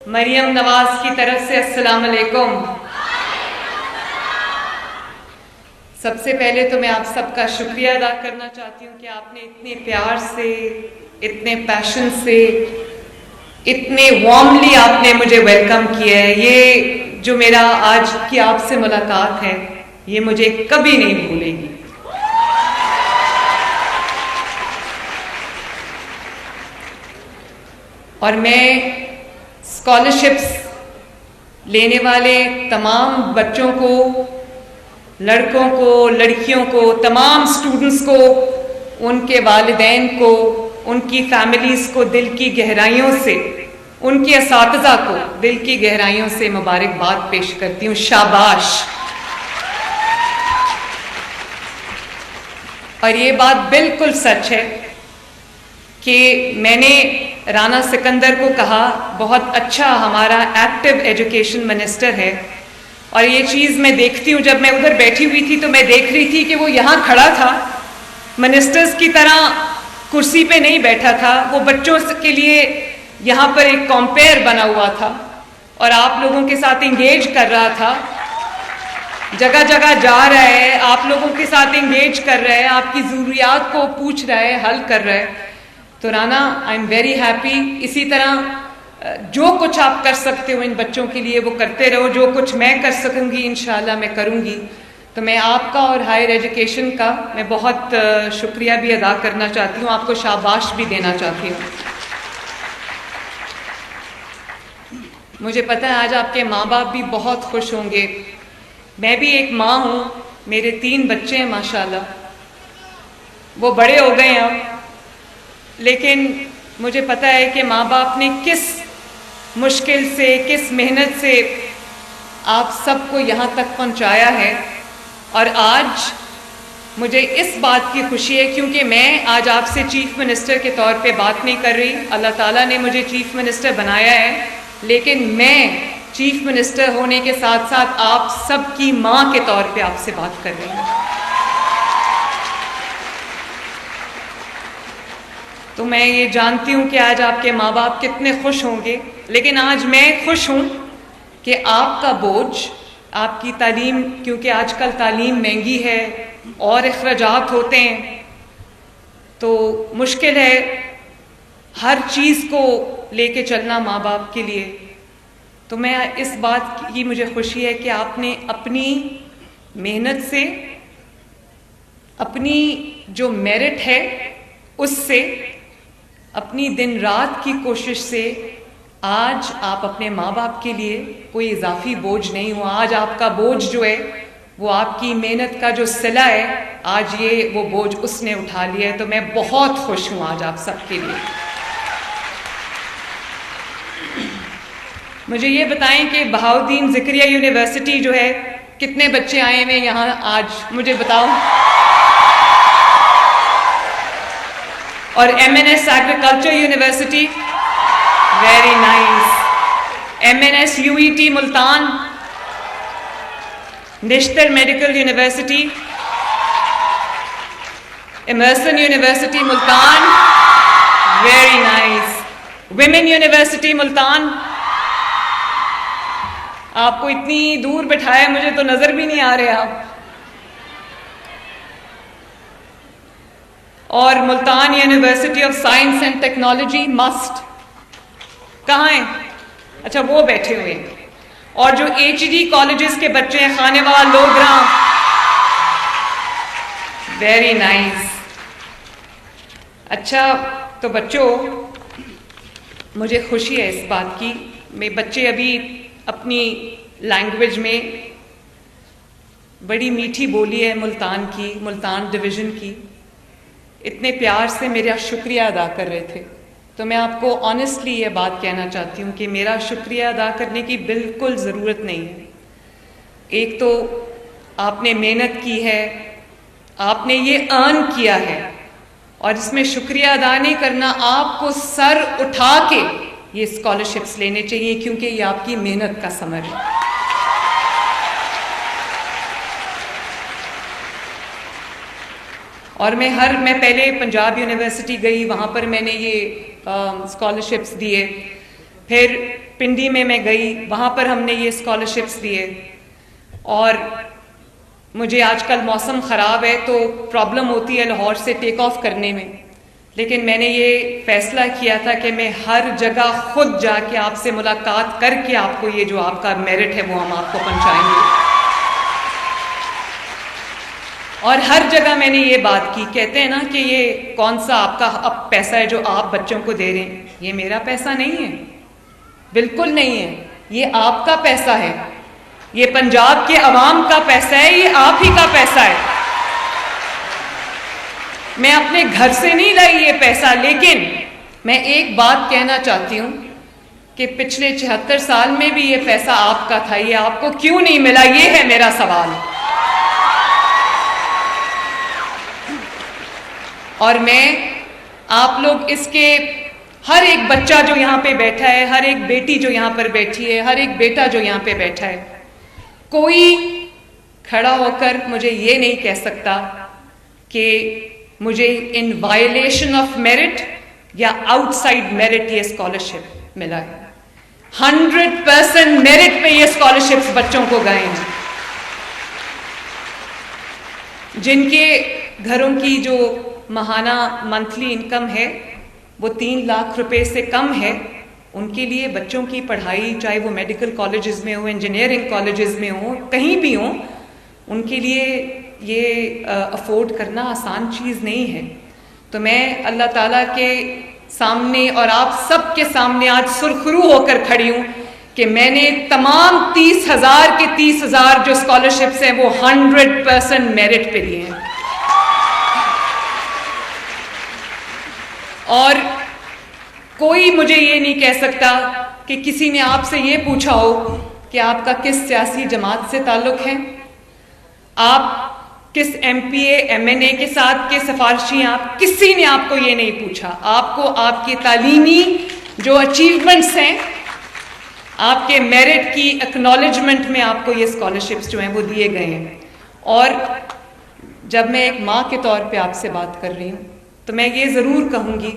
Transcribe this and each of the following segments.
مریم نواز کی طرف سے السلام علیکم۔ سب سے پہلے تو میں آپ سب کا شکریہ ادا کرنا چاہتی ہوں کہ آپ نے اتنے پیار سے، اتنے پیشن سے، اتنے وارملی آپ نے مجھے ویلکم کیا ہے۔ یہ جو میرا آج کی آپ سے ملاقات ہے، یہ مجھے کبھی نہیں بھولے گی۔ اور میں اسکالرشپس لینے والے تمام بچوں کو، لڑکوں کو، لڑکیوں کو، تمام اسٹوڈنٹس کو، ان کے والدین کو، ان کی فیملیز کو دل کی گہرائیوں سے، ان کے اساتذہ کو دل کی گہرائیوں سے مبارکباد پیش کرتی ہوں۔ شاباش۔ اور یہ بات بالکل سچ ہے کہ میں نے رانا سکندر کو کہا، بہت اچھا ہمارا ایکٹیو ایجوکیشن منسٹر ہے، اور یہ چیز میں دیکھتی ہوں، جب میں ادھر بیٹھی ہوئی تھی تو میں دیکھ رہی تھی کہ وہ یہاں کھڑا تھا، منسٹرز کی طرح کرسی پہ نہیں بیٹھا تھا، وہ بچوں کے لیے یہاں پر ایک کمپیئر بنا ہوا تھا اور آپ لوگوں کے ساتھ انگیج کر رہا تھا، جگہ جگہ جا رہا ہے، آپ لوگوں کے ساتھ انگیج کر رہا ہے، آپ کی ضروریات کو پوچھ رہا ہے، حل کر رہا ہے۔ تو Rana, I am very happy. اسی طرح جو کچھ آپ کر سکتے ہو ان بچوں کے لیے وہ کرتے رہو، جو کچھ میں کر سکوں گی انشاءاللہ میں کروں گی۔ تو میں آپ کا اور ہائر ایجوکیشن کا میں بہت شکریہ بھی ادا کرنا چاہتی ہوں، آپ کو شاباش بھی دینا چاہتی ہوں۔ مجھے پتہ ہے آج آپ کے ماں باپ بھی بہت خوش ہوں گے۔ میں بھی ایک ماں ہوں، میرے 3 بچے ہیں ماشاءاللہ، وہ بڑے ہو گئے ہیں اب، لیکن مجھے پتہ ہے کہ ماں باپ نے کس مشکل سے، کس محنت سے آپ سب کو یہاں تک پہنچایا ہے۔ اور آج مجھے اس بات کی خوشی ہے، کیونکہ میں آج آپ سے چیف منسٹر کے طور پہ بات نہیں کر رہی، اللہ تعالیٰ نے مجھے چیف منسٹر بنایا ہے، لیکن میں چیف منسٹر ہونے کے ساتھ ساتھ آپ سب کی ماں کے طور پہ آپ سے بات کر رہی ہوں۔ تو میں یہ جانتی ہوں کہ آج آپ کے ماں باپ کتنے خوش ہوں گے، لیکن آج میں خوش ہوں کہ آپ کا بوجھ، آپ کی تعلیم، کیونکہ آج کل تعلیم مہنگی ہے اور اخراجات ہوتے ہیں تو مشکل ہے ہر چیز کو لے کے چلنا ماں باپ کے لیے۔ تو میں اس بات کی مجھے خوشی ہے کہ آپ نے اپنی محنت سے، اپنی جو میرٹ ہے اس سے، اپنی دن رات کی کوشش سے آج آپ اپنے ماں باپ کے لیے کوئی اضافی بوجھ نہیں ہوا۔ آج آپ کا بوجھ جو ہے وہ آپ کی محنت کا جو صلہ ہے، آج یہ وہ بوجھ اس نے اٹھا لیا ہے۔ تو میں بہت خوش ہوں آج آپ سب کے لیے۔ مجھے یہ بتائیں کہ بہاؤالدین زکریا یونیورسٹی جو ہے، کتنے بچے آئے ہوئے یہاں آج، مجھے بتاؤ۔ اور MNS agriculture university, very nice. MNS UET Multan, Nishtar medical university, Emerson university Multan, very nice. Women university Multan, آپ کو اتنی دور بٹھایا، مجھے تو نظر بھی نہیں آ رہے آپ۔ اور Multan university of science and technology, must, کہاں ہیں؟ اچھا وہ بیٹھے ہوئے ہیں۔ اور جو HD کالجز کے بچے ہیں، خانے والا، لوگراں، ویری نائس۔ اچھا تو بچوں، مجھے خوشی ہے اس بات کی، میں بچے ابھی اپنی لینگویج میں، بڑی میٹھی بولی ہے ملتان کی، ملتان ڈویژن کی، اتنے پیار سے میرا شکریہ ادا کر رہے تھے۔ تو میں آپ کو آنیسٹلی یہ بات کہنا چاہتی ہوں کہ میرا شکریہ ادا کرنے کی بالکل ضرورت نہیں ہے۔ ایک تو آپ نے محنت کی ہے، آپ نے یہ ارن کیا ہے، اور اس میں شکریہ ادا نہیں کرنا، آپ کو سر اٹھا کے یہ اسکالرشپس لینے چاہیے، کیونکہ یہ آپ کی محنت کا ثمر ہے۔ اور میں پہلے پنجاب یونیورسٹی گئی، وہاں پر میں نے یہ اسکالرشپس دیے، پھر پنڈی میں گئی, وہاں پر ہم نے یہ اسکالرشپس دیے. اور مجھے آج کل موسم خراب ہے تو پرابلم ہوتی ہے لاہور سے ٹیک آف کرنے میں, لیکن میں نے یہ فیصلہ کیا تھا کہ میں ہر جگہ خود جا کے آپ سے ملاقات کر کے آپ کو یہ جو آپ کا میرٹ ہے وہ ہم آپ کو پہنچائیں گے. اور ہر جگہ میں نے یہ بات کی. کہتے ہیں نا کہ یہ کون سا آپ کا اب پیسہ ہے جو آپ بچوں کو دے رہے ہیں. یہ میرا پیسہ نہیں ہے, بالکل نہیں ہے. یہ آپ کا پیسہ ہے, یہ پنجاب کے عوام کا پیسہ ہے, یہ آپ ہی کا پیسہ ہے. میں اپنے گھر سے نہیں لائی یہ پیسہ. لیکن میں ایک بات کہنا چاہتی ہوں کہ پچھلے 76 سال میں بھی یہ پیسہ آپ کا تھا, یہ آپ کو کیوں نہیں ملا, یہ ہے میرا سوال. اور میں آپ لوگ اس کے ہر ایک بچہ جو یہاں پہ بیٹھا ہے, ہر ایک بیٹی جو یہاں پر بیٹھی ہے, ہر ایک بیٹا جو یہاں پہ بیٹھا ہے, کوئی کھڑا ہو کر مجھے یہ نہیں کہہ سکتا کہ مجھے ان وائلیشن آف میرٹ یا آؤٹ سائڈ میرٹ یہ اسکالرشپ ملا ہے. 100% میرٹ پہ یہ اسکالرشپس بچوں کو گئے ہیں. جن کے گھروں کی جو ماہانہ منتھلی انکم ہے وہ 3 لاکھ روپے سے کم ہے, ان کے لیے بچوں کی پڑھائی, چاہے وہ میڈیکل کالجز میں ہوں, انجینئرنگ کالجز میں ہوں, کہیں بھی ہوں, ان کے لیے یہ افورڈ کرنا آسان چیز نہیں ہے. تو میں اللہ تعالیٰ کے سامنے اور آپ سب کے سامنے آج سرخرو ہو کر کھڑی ہوں کہ میں نے تمام 30,000 کے 30,000 جو اسکالرشپس ہیں وہ 100% میرٹ پہ دیے ہیں. اور کوئی مجھے یہ نہیں کہہ سکتا کہ کسی نے آپ سے یہ پوچھا ہو کہ آپ کا کس سیاسی جماعت سے تعلق ہے, آپ کس M P A M N A کے ساتھ کے سفارشی ہیں, آپ کسی نے آپ کو یہ نہیں پوچھا. آپ کو آپ کی تعلیمی جو اچیومنٹس ہیں, آپ کے میرٹ کی ایکنالجمنٹ میں آپ کو یہ اسکالرشپس جو ہیں وہ دیے گئے ہیں. اور جب میں ایک ماں کے طور پہ آپ سے بات کر رہی ہوں تو میں یہ ضرور کہوں گی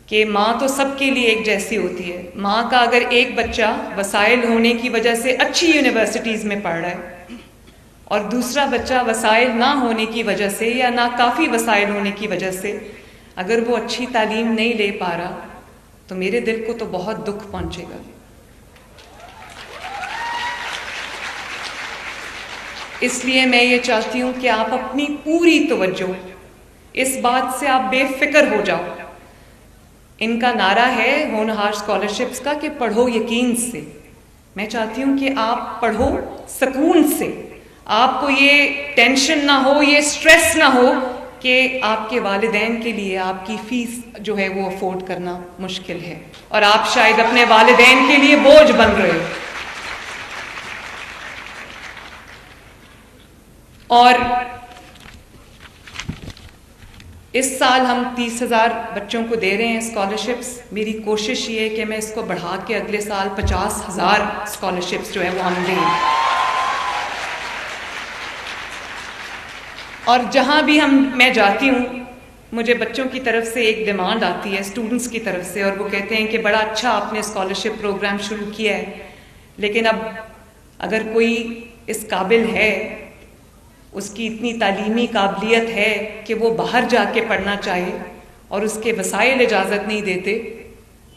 کہ ماں تو سب کے لیے ایک جیسی ہوتی ہے. ماں کا اگر ایک بچہ وسائل ہونے کی وجہ سے اچھی یونیورسٹیز میں پڑھ رہا ہے اور دوسرا بچہ وسائل نہ ہونے کی وجہ سے یا ناکافی وسائل ہونے کی وجہ سے اگر وہ اچھی تعلیم نہیں لے پا رہا تو میرے دل کو تو بہت دکھ پہنچے گا. اس لیے میں یہ چاہتی ہوں کہ آپ اپنی پوری توجہ اس بات سے آپ بے فکر ہو جاؤ. ان کا نعرہ ہے ہونہار اسکالرشپس کا کہ پڑھو یقین سے. میں چاہتی ہوں کہ آپ پڑھو سکون سے, آپ کو یہ ٹینشن نہ ہو, یہ سٹریس نہ ہو کہ آپ کے والدین کے لیے آپ کی فیس جو ہے وہ افورڈ کرنا مشکل ہے اور آپ شاید اپنے والدین کے لیے بوجھ بن رہے ہو. اور اس سال ہم 30,000 بچوں کو دے رہے ہیں اسکالرشپس. میری کوشش یہ ہے کہ میں اس کو بڑھا کے اگلے سال 50,000 اسکالرشپس جو ہے وہ ہم دیں. اور جہاں بھی میں جاتی ہوں مجھے بچوں کی طرف سے ایک ڈیمانڈ آتی ہے, اسٹوڈنٹس کی طرف سے, اور وہ کہتے ہیں کہ بڑا اچھا آپ نے اسکالرشپ پروگرام شروع کیا ہے, لیکن اب اگر کوئی اس قابل ہے, اس کی اتنی تعلیمی قابلیت ہے کہ وہ باہر جا کے پڑھنا چاہے اور اس کے وسائل اجازت نہیں دیتے,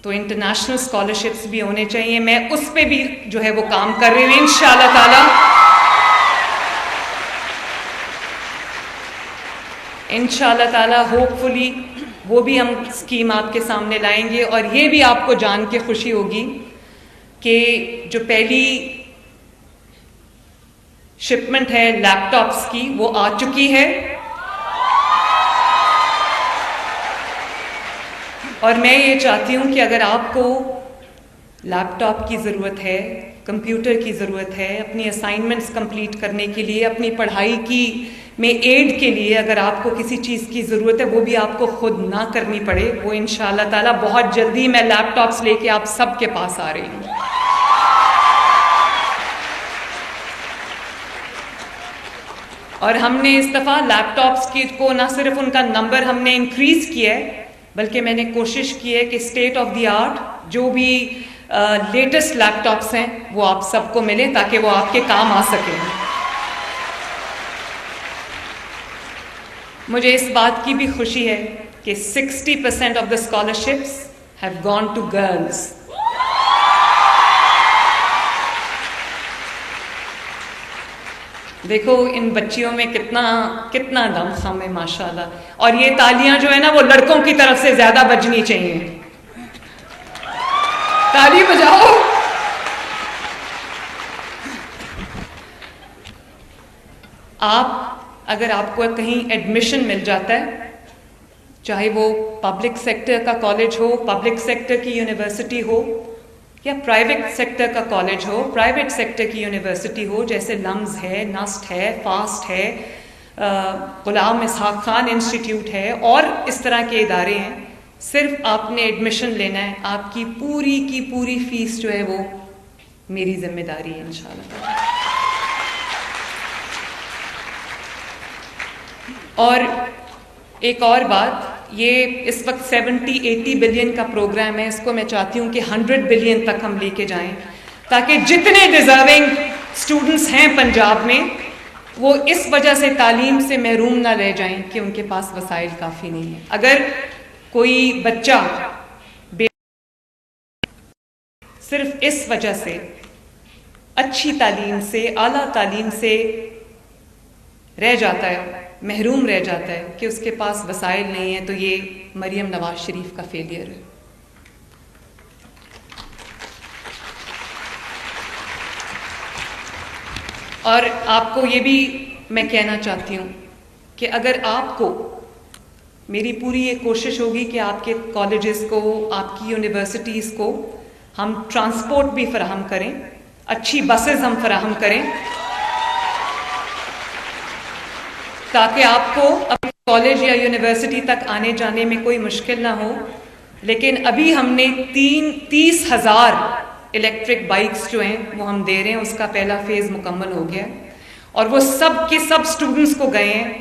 تو انٹرنیشنل اسکالرشپس بھی ہونے چاہیے. میں اس پہ بھی جو ہے وہ کام کر رہی ہوں انشاءاللہ تعالی. انشاءاللہ تعالی ہوپ فلی وہ بھی ہم اسکیم آپ کے سامنے لائیں گے. اور یہ بھی آپ کو جان کے خوشی ہوگی کہ جو پہلی شپمنٹ ہے لیپ ٹاپس کی وہ آ چکی ہے, اور میں یہ چاہتی ہوں کہ اگر آپ کو لیپ ٹاپ کی ضرورت ہے, کمپیوٹر کی ضرورت ہے, اپنی اسائنمنٹس کمپلیٹ کرنے کے لیے, اپنی پڑھائی کی میں ایڈ کے لیے اگر آپ کو کسی چیز کی ضرورت ہے, وہ بھی آپ کو خود نہ کرنی پڑے, وہ انشاءاللہ تعالی بہت جلدی میں لیپ ٹاپس لے کے آپ سب کے پاس آ رہی ہوں. اور ہم نے اس دفعہ لیپ ٹاپس کی کو نہ صرف ان کا نمبر ہم نے انکریز کیا ہے, بلکہ میں نے کوشش کی ہے کہ اسٹیٹ آف دی آرٹ جو بھی لیٹسٹ لیپ ٹاپس ہیں وہ آپ سب کو ملیں تاکہ وہ آپ کے کام آ سکیں. مجھے اس بات کی بھی خوشی ہے کہ 60% of the scholarships have gone to girls. دیکھو ان بچیوں میں کتنا دم خم ہے ماشاءاللہ. اور یہ تالیاں جو ہے نا وہ لڑکوں کی طرف سے زیادہ بجنی چاہیے. تالی بجاؤ. اگر آپ کو کہیں ایڈمیشن مل جاتا ہے, چاہے وہ پبلک سیکٹر کا کالج ہو, پبلک سیکٹر کی یونیورسٹی ہو, یا پرائیویٹ سیکٹر کا کالج ہو, پرائیویٹ سیکٹر کی یونیورسٹی ہو, جیسے لمز ہے, نسٹ ہے, فاسٹ ہے, غلام اسحاق خان انسٹیٹیوٹ ہے, اور اس طرح کے ادارے ہیں, صرف آپ نے ایڈمیشن لینا ہے. آپ کی پوری فیس جو ہے وہ میری ذمہ داری ہے انشاءاللہ. اور ایک اور بات, یہ اس وقت 70-80 بلین کا پروگرام ہے, اس کو میں چاہتی ہوں کہ 100 بلین تک ہم لے کے جائیں, تاکہ جتنے ڈیزرونگ اسٹوڈنٹس ہیں پنجاب میں وہ اس وجہ سے تعلیم سے محروم نہ رہ جائیں کہ ان کے پاس وسائل کافی نہیں ہیں. اگر کوئی بچہ صرف اس وجہ سے اچھی تعلیم سے, اعلیٰ تعلیم سے رہ جاتا ہے, محروم رہ جاتا ہے کہ اس کے پاس وسائل نہیں ہیں, تو یہ مریم نواز شریف کا فیلئر ہے. اور آپ کو یہ بھی میں کہنا چاہتی ہوں کہ اگر آپ کو, میری پوری یہ کوشش ہوگی کہ آپ کے کالجز کو, آپ کی یونیورسٹیز کو ہم ٹرانسپورٹ بھی فراہم کریں, اچھی بسز ہم فراہم کریں, تاکہ آپ کو اپنے کالج یا یونیورسٹی تک آنے جانے میں کوئی مشکل نہ ہو. لیکن ابھی ہم نے 30,000 الیکٹرک بائکس جو ہیں وہ ہم دے رہے ہیں, اس کا پہلا فیز مکمل ہو گیا اور وہ سب کے سب اسٹوڈنٹس کو گئے ہیں.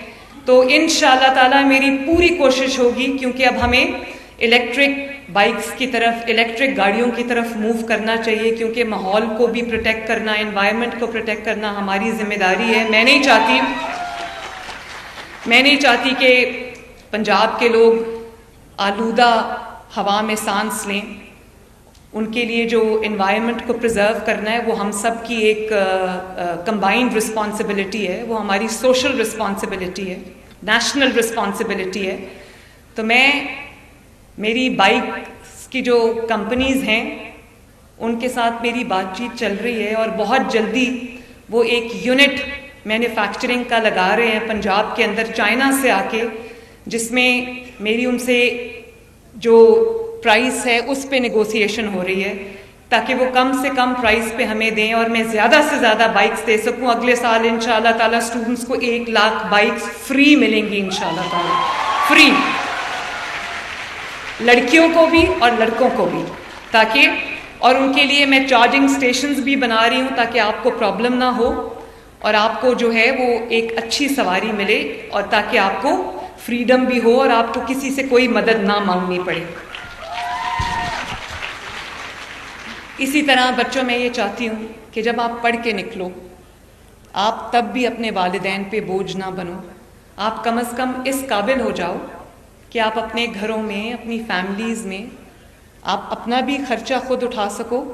تو انشاءاللہ تعالی میری پوری کوشش ہوگی, کیونکہ اب ہمیں الیکٹرک بائکس کی طرف, الیکٹرک گاڑیوں کی طرف موو کرنا چاہیے, کیونکہ ماحول کو بھی پروٹیکٹ کرنا, انوائرمنٹ کو پروٹیکٹ کرنا ہماری ذمہ داری ہے. میں نہیں چاہتی کہ پنجاب کے لوگ آلودہ ہوا میں سانس لیں. ان کے لیے جو انوائرمنٹ کو پرزرو کرنا ہے وہ ہم سب کی ایک کمبائنڈ رسپانسبلٹی ہے, وہ ہماری سوشل رسپانسبلٹی ہے, نیشنل رسپانسبلٹی ہے. تو میری بائکس کی جو کمپنیز ہیں ان کے ساتھ میری بات چیت چل رہی ہے, اور بہت جلدی وہ ایک یونٹ مینوفیکچرنگ کا لگا رہے ہیں پنجاب کے اندر چائنا سے آ کے, جس میں میری ان سے جو پرائس ہے اس پہ نیگوسیشن ہو رہی ہے, تاکہ وہ کم سے کم پرائس پہ ہمیں دیں اور میں زیادہ سے زیادہ بائکس دے سکوں. اگلے سال انشاءاللہ تعالی اسٹوڈنٹس کو 1 لاکھ بائکس فری ملیں گی انشاءاللہ تعالی, فری, لڑکیوں کو بھی اور لڑکوں کو بھی, تاکہ, اور ان کے لیے میں چارجنگ سٹیشنز بھی بنا رہی ہوں تاکہ آپ کو پرابلم نہ ہو اور آپ کو جو ہے وہ ایک اچھی سواری ملے, اور تاکہ آپ کو فریڈم بھی ہو اور آپ کو کسی سے کوئی مدد نہ مانگنی پڑے. اسی طرح بچوں میں یہ چاہتی ہوں کہ جب آپ پڑھ کے نکلو, آپ تب بھی اپنے والدین پہ بوجھ نہ بنو. آپ کم از کم اس قابل ہو جاؤ کہ آپ اپنے گھروں میں, اپنی فیملیز میں آپ اپنا بھی خرچہ خود اٹھا سکو,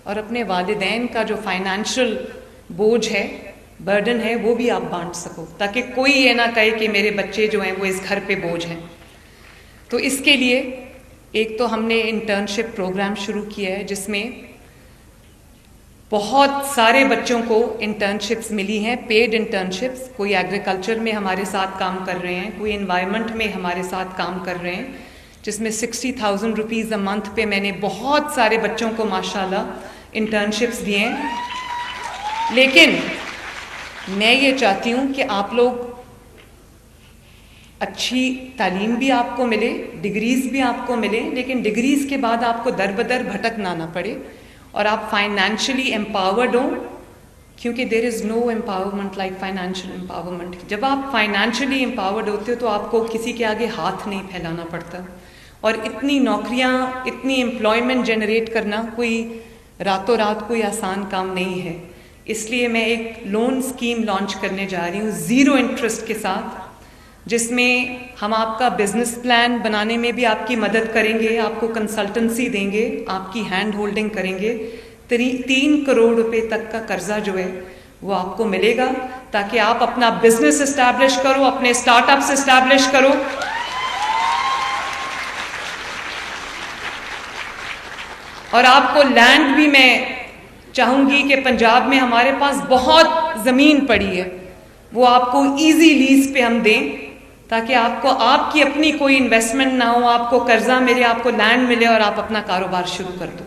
اور اپنے والدین کا جو فائنینشیل بوجھ ہے, برڈن ہے, وہ بھی آپ بانٹ سکو, تاکہ کوئی یہ نہ کہے کہ میرے بچے جو ہیں وہ اس گھر پہ بوجھ ہیں. تو اس کے لیے ایک تو ہم نے انٹرنشپ پروگرام شروع کیا ہے, جس میں بہت سارے بچوں کو انٹرنشپس ملی ہیں, پیڈ انٹرنشپس. کوئی ایگریکلچر میں ہمارے ساتھ کام کر رہے ہیں, کوئی انوائرمنٹ میں ہمارے ساتھ کام کر رہے ہیں, جس میں 60,000 روپیز اے منتھ پہ میں نے بہت سارے بچوں کو ماشاءاللہ انٹرنشپس دیے ہیں. لیکن میں یہ چاہتی ہوں کہ آپ لوگ اچھی تعلیم بھی آپ کو ملے, ڈگریز بھی آپ کو ملے, لیکن ڈگریز کے بعد آپ کو در بدر بھٹکنا نہ پڑے, اور آپ فائنینشلی امپاورڈ ہوں, کیونکہ دیر از نو امپاورمنٹ لائک فائنینشیل امپاورمنٹ. جب آپ فائنینشلی امپاورڈ ہوتے ہو تو آپ کو کسی کے آگے ہاتھ نہیں پھیلانا پڑتا, اور اتنی نوکریاں, اتنی امپلائمنٹ جنریٹ کرنا کوئی راتوں رات کوئی آسان کام نہیں ہے. اس لیے میں ایک لون اسکیم لانچ کرنے جا رہی ہوں 0 انٹرسٹ کے ساتھ، جس میں ہم آپ کا بزنس پلان بنانے میں بھی آپ کی مدد کریں گے، آپ کو کنسلٹنسی دیں گے، آپ کی ہینڈ ہولڈنگ کریں گے. 3 کروڑ روپے تک کا قرضہ جو ہے وہ آپ کو ملے گا، تاکہ آپ اپنا بزنس اسٹیبلش کرو، اپنے اسٹارٹ اپس اسٹیبلش کرو. اور آپ کو لینڈ بھی میں چاہوں گی کہ پنجاب میں ہمارے پاس بہت زمین پڑی ہے، وہ آپ کو ایزی لیز پہ ہم دیں، تاکہ آپ کو آپ کی اپنی کوئی انویسٹمنٹ نہ ہو، آپ کو قرضہ ملے، آپ کو لینڈ ملے اور آپ اپنا کاروبار شروع کر دو.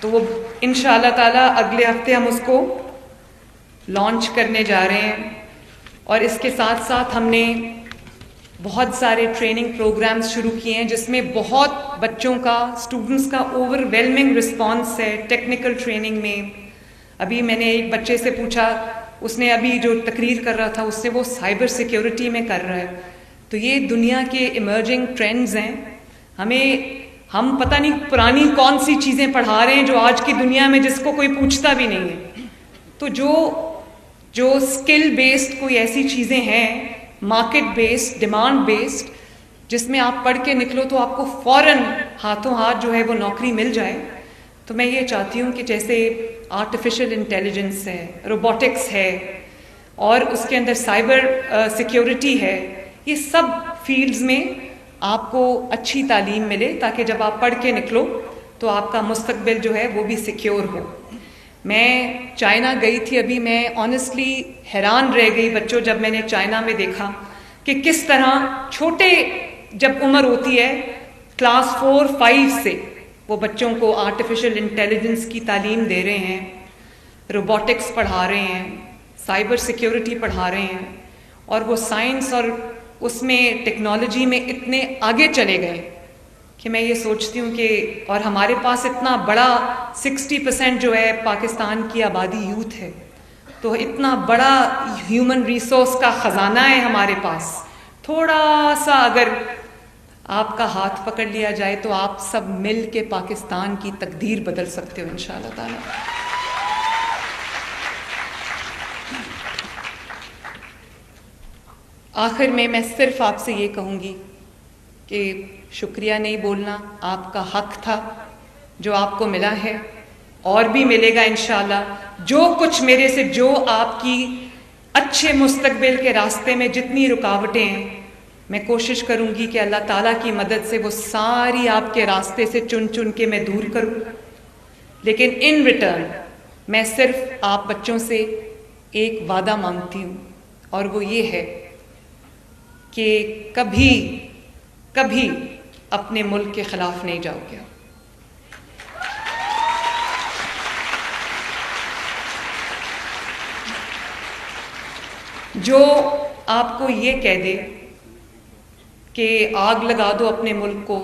تو وہ انشاءاللہ تعالیٰ اگلے ہفتے ہم اس کو لانچ کرنے جا رہے ہیں. اور اس کے ساتھ ساتھ ہم نے بہت سارے ٹریننگ پروگرامز شروع کیے ہیں، جس میں بہت بچوں کا، اسٹوڈنٹس کا اوور ویلمنگ رسپانس ہے ٹیکنیکل ٹریننگ میں. ابھی میں نے ایک بچے سے پوچھا، اس نے ابھی جو تقریر کر رہا تھا اس سے وہ سائبر سیکیورٹی میں کر رہا ہے. تو یہ دنیا کے ایمرجنگ ٹرینڈز ہیں. ہم پتہ نہیں پرانی کون سی چیزیں پڑھا رہے ہیں جو آج کی دنیا میں جس کو کوئی پوچھتا بھی نہیں ہے. تو جو اسکل بیسڈ کوئی ایسی چیزیں ہیں، مارکیٹ بیسڈ، ڈیمانڈ بیسڈ، جس میں آپ پڑھ کے نکلو تو آپ کو فوراً ہاتھوں ہاتھ جو ہے وہ نوکری مل جائے. تو میں یہ چاہتی ہوں کہ جیسے آرٹیفیشل انٹیلیجنس ہے، روبوٹکس ہے، اور اس کے اندر سائبر سیکیورٹی ہے، یہ سب فیلڈز میں آپ کو اچھی تعلیم ملے، تاکہ جب آپ پڑھ کے نکلو تو آپ کا مستقبل جو ہے وہ بھی سیکیور ہو. میں چائنا گئی تھی ابھی، میں آنیسٹلی حیران رہ گئی بچوں جب میں نے چائنا میں دیکھا کہ کس طرح چھوٹے جب عمر ہوتی ہے کلاس 4-5 سے وہ بچوں کو آرٹیفیشل انٹیلیجنس کی تعلیم دے رہے ہیں، روبوٹکس پڑھا رہے ہیں، سائبر سیکیورٹی پڑھا رہے ہیں. اور وہ سائنس اور اس میں ٹیکنالوجی میں اتنے آگے چلے گئے کہ میں یہ سوچتی ہوں کہ، اور ہمارے پاس اتنا بڑا 60% جو ہے پاکستان کی آبادی یوتھ ہے، تو اتنا بڑا ہیومن ریسورس کا خزانہ ہے ہمارے پاس. تھوڑا سا اگر آپ کا ہاتھ پکڑ لیا جائے تو آپ سب مل کے پاکستان کی تقدیر بدل سکتے ہو انشاءاللہ تعالی. آخر میں صرف آپ سے یہ کہوں گی کہ شکریہ نہیں بولنا، آپ کا حق تھا جو آپ کو ملا ہے، اور بھی ملے گا انشاءاللہ. جو کچھ میرے سے، جو آپ کی اچھے مستقبل کے راستے میں جتنی رکاوٹیں ہیں، میں کوشش کروں گی کہ اللہ تعالیٰ کی مدد سے وہ ساری آپ کے راستے سے چن چن کے میں دور کروں. لیکن ان ریٹرن میں صرف آپ بچوں سے ایک وعدہ مانگتی ہوں، اور وہ یہ ہے کہ کبھی کبھی اپنے ملک کے خلاف نہیں جاؤ گے. جو آپ کو یہ کہہ دے کہ آگ لگا دو اپنے ملک کو،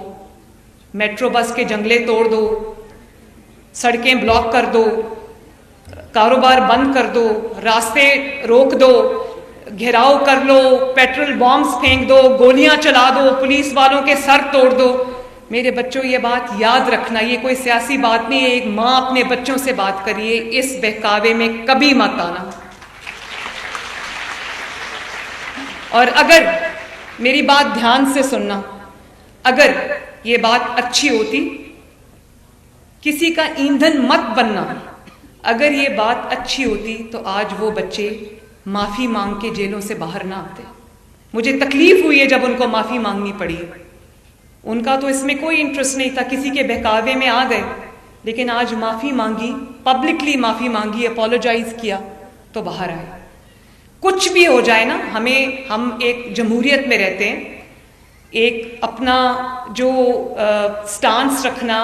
میٹرو بس کے جنگلے توڑ دو، سڑکیں بلاک کر دو، کاروبار بند کر دو، راستے روک دو، گھیراؤ کر لو، پیٹرول بامز پھینک دو، گولیاں چلا دو، پولیس والوں کے سر توڑ دو، میرے بچوں یہ بات یاد رکھنا، یہ کوئی سیاسی بات نہیں ہے، ایک ماں اپنے بچوں سے بات کریے، اس بہکاوے میں کبھی مت آنا. اور اگر میری بات دھیان سے سننا، اگر یہ بات اچھی ہوتی، کسی کا ایندھن مت بننا، اگر یہ بات اچھی ہوتی تو آج وہ بچے معافی مانگ کے جیلوں سے باہر نہ آتے. مجھے تکلیف ہوئی ہے جب ان کو معافی مانگنی پڑی. ان کا تو اس میں کوئی انٹرسٹ نہیں تھا، کسی کے بہکاوے میں آ گئے، لیکن آج معافی مانگی، پبلکلی معافی مانگی، اپولوجائز کیا تو باہر آئے. کچھ بھی ہو جائے نا، ہم ایک جمہوریت میں رہتے ہیں، ایک اپنا جو سٹانس رکھنا،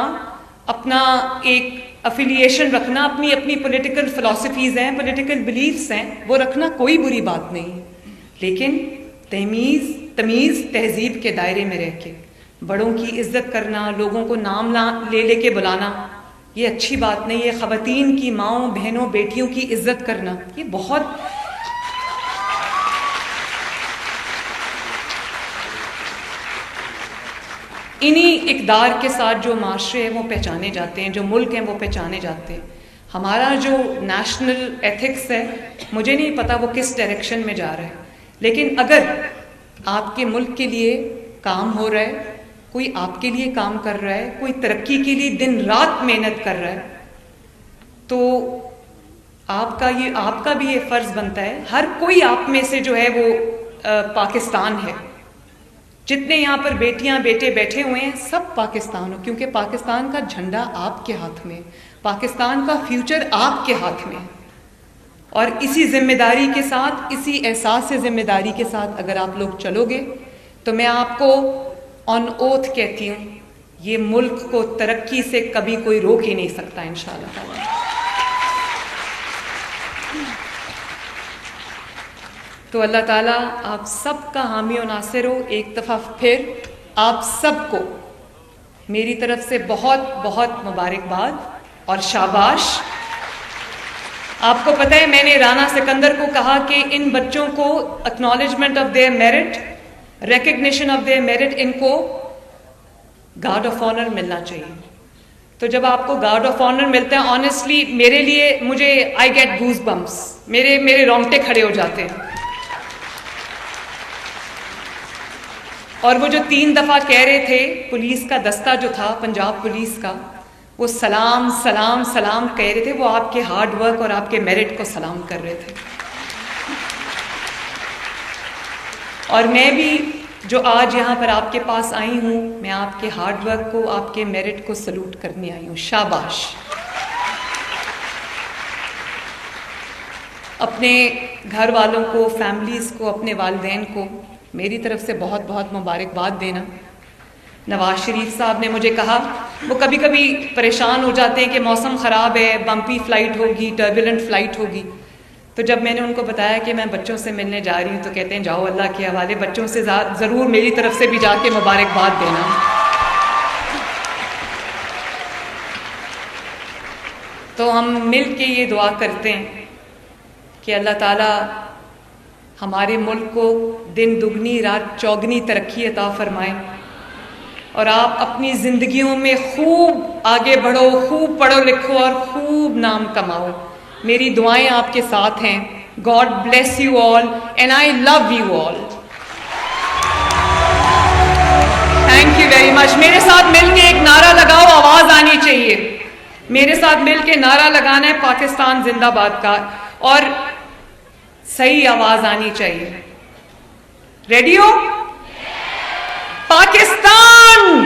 اپنا ایک افیلیشن رکھنا، اپنی پولیٹیکل فلسفیز ہیں، پولیٹیکل بلیفز ہیں، وہ رکھنا کوئی بری بات نہیں، لیکن تمیز تہذیب کے دائرے میں رہ کے بڑوں کی عزت کرنا، لوگوں کو نام لے کے بلانا، یہ اچھی بات نہیں ہے. خواتین کی ماؤں، بہنوں، بیٹیوں کی عزت کرنا، یہ بہت انہی اقدار کے ساتھ جو معاشرے ہیں وہ پہچانے جاتے ہیں، جو ملک ہیں وہ پہچانے جاتے ہیں۔ ہمارا جو نیشنل ایتھکس ہے مجھے نہیں پتا وہ کس ڈائریکشن میں جا رہا ہے، لیکن اگر آپ کے ملک کے لیے کام ہو رہا ہے، کوئی آپ کے لیے کام کر رہا ہے، کوئی ترقی کے لیے دن رات محنت کر رہا ہے، تو آپ کا بھی یہ فرض بنتا ہے۔ ہر کوئی آپ میں سے جو ہے وہ پاکستان ہے، جتنے یہاں پر بیٹیاں بیٹے بیٹھے ہوئے ہیں سب پاکستان ہو، کیونکہ پاکستان کا جھنڈا آپ کے ہاتھ میں، پاکستان کا فیوچر آپ کے ہاتھ میں۔ اور اسی ذمہ داری کے ساتھ، اسی احساس سے ذمہ داری کے ساتھ اگر آپ لوگ چلو گے تو میں آپ کو آن اوتھ کہتی ہوں، یہ ملک کو ترقی سے کبھی کوئی روک ہی نہیں سکتا انشاءاللہ تعالی۔ تو اللہ تعالیٰ آپ سب کا حامی و ناصر ہو۔ ایک دفعہ پھر آپ سب کو میری طرف سے بہت بہت مبارکباد اور شاباش۔ آپ کو پتہ ہے میں نے رانا سکندر کو کہا کہ ان بچوں کو acknowledgement of their merit, recognition of their merit, ان کو گارڈ آف آنر ملنا چاہیے۔ تو جب آپ کو گارڈ آف آنر ملتا ہے، آنیسٹلی میرے لیے، مجھے آئی گیٹ گوز بمپس، میرے رونگٹے کھڑے ہو جاتے ہیں۔ اور وہ جو 3 دفعہ کہہ رہے تھے، پولیس کا دستہ جو تھا پنجاب پولیس کا، وہ سلام سلام سلام کہہ رہے تھے، وہ آپ کے ہارڈ ورک اور آپ کے میرٹ کو سلام کر رہے تھے۔ اور میں بھی جو آج یہاں پر آپ کے پاس آئی ہوں، میں آپ کے ہارڈ ورک کو، آپ کے میرٹ کو سلوٹ کرنے آئی ہوں۔ شاباش۔ اپنے گھر والوں کو، فیملیز کو، اپنے والدین کو میری طرف سے بہت بہت مبارکباد دینا۔ نواز شریف صاحب نے مجھے کہا، وہ کبھی کبھی پریشان ہو جاتے ہیں کہ موسم خراب ہے، بمپی فلائٹ ہوگی، ٹربولنٹ فلائٹ ہوگی، تو جب میں نے ان کو بتایا کہ میں بچوں سے ملنے جا رہی ہوں تو کہتے ہیں جاؤ اللہ کے حوالے، بچوں سے ضرور میری طرف سے بھی جا کے مبارکباد دینا۔ تو ہم مل کے یہ دعا کرتے ہیں کہ اللہ تعالیٰ ہمارے ملک کو دن دگنی رات چوگنی ترقی عطا فرمائے، اور آپ اپنی زندگیوں میں خوب آگے بڑھو، خوب پڑھو لکھو اور خوب نام کماؤ۔ میری دعائیں آپ کے ساتھ ہیں۔ God bless you all and I love you all. Thank you very much. میرے ساتھ مل کے ایک نعرہ لگاؤ، آواز آنی چاہیے۔ میرے ساتھ مل کے نعرہ لگانا ہے پاکستان زندہ باد کا، اور صحیح آواز آنی چاہیے۔ ریڈی ہو؟ پاکستان